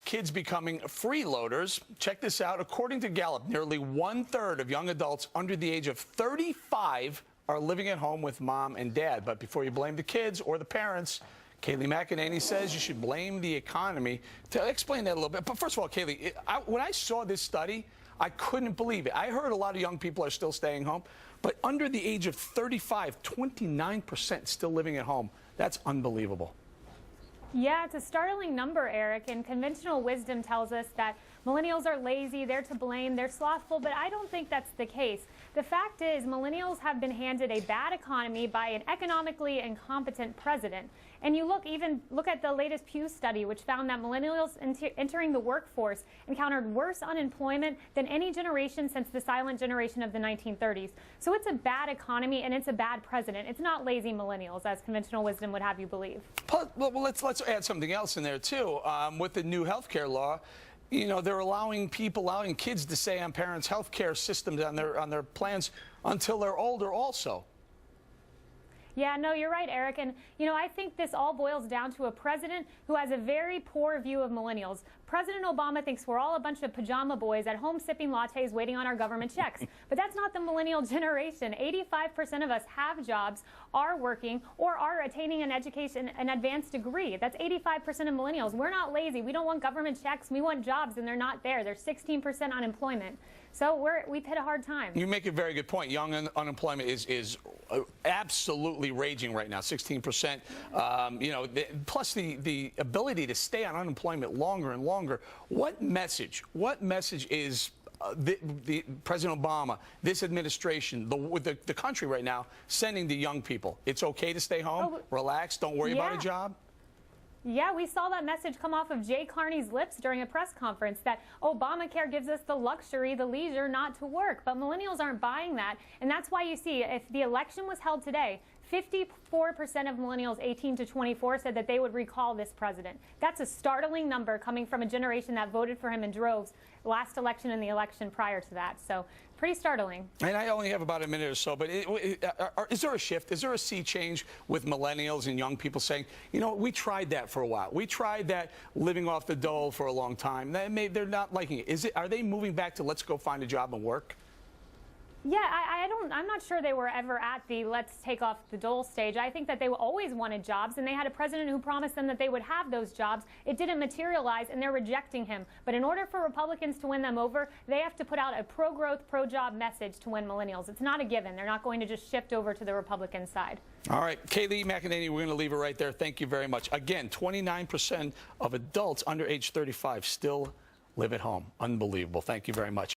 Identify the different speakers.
Speaker 1: kids becoming freeloaders. Check this out. According to Gallup, nearly 1/3 of young adults under the age of 35 are living at home with mom and dad. But before you blame the kids or the parents, Kayleigh McEnany says you should blame the economy. To explain that a little bit. But first of all, Kayleigh, when I saw this study, I couldn't believe it. I heard a lot of young people are still staying home, but under the age of 35, 29% still living at home. That's unbelievable.
Speaker 2: Yeah, it's a startling number, Eric, and conventional wisdom tells us that millennials are lazy, they're to blame, they're slothful, but I don't think that's the case. The fact is, millennials have been handed a bad economy by an economically incompetent president. And you look at the latest Pew study, which found that millennials entering the workforce encountered worse unemployment than any generation since the silent generation of the 1930s. So it's a bad economy and it's a bad president. It's not lazy millennials, as conventional wisdom would have you believe.
Speaker 1: Well, let's add something else in there too. With the new health care law, you know, they're allowing kids to stay on parents' health care systems on their plans until they're older also.
Speaker 2: Yeah, no, you're right, Eric. And, you know, I think this all boils down to a president who has a very poor view of millennials. President Obama thinks we're all a bunch of pajama boys at home sipping lattes waiting on our government checks. But that's not the millennial generation. 85% of us have jobs, are working, or are attaining an education, an advanced degree. That's 85% of millennials. We're not lazy. We don't want government checks. We want jobs, and they're not there. There's 16% unemployment. So we've hit a hard time.
Speaker 1: You make a very good point. Young unemployment is absolutely raging right now, 16%. You know, plus the ability to stay on unemployment longer and longer. What message is the President Obama, this administration, the country right now sending to young people? It's okay to stay home, relax, don't worry about a job?
Speaker 2: Yeah, we saw that message come off of Jay Carney's lips during a press conference that Obamacare gives us the luxury, the leisure not to work. But millennials aren't buying that. And that's why you see, if the election was held today, 54% of millennials 18 to 24 said that they would recall this president. That's a startling number coming from a generation that voted for him in droves last election and the election prior to that. So pretty startling. And
Speaker 1: I only have about a minute or so, but is there a shift? Is there a sea change with millennials and young people saying, you know, we tried that for a while. We tried that living off the dole for a long time. They're not liking it. Are they moving back to let's go find a job and work?
Speaker 2: Yeah, I'm not sure they were ever at the let's take off the dole stage. I think that they always wanted jobs, and they had a president who promised them that they would have those jobs. It didn't materialize, and they're rejecting him. But in order for Republicans to win them over, they have to put out a pro-growth, pro-job message to win millennials. It's not a given. They're not going to just shift over to the Republican side.
Speaker 1: All right, Kayleigh McEnany, we're going to leave it right there. Thank you very much. Again, 29% of adults under age 35 still live at home. Unbelievable. Thank you very much.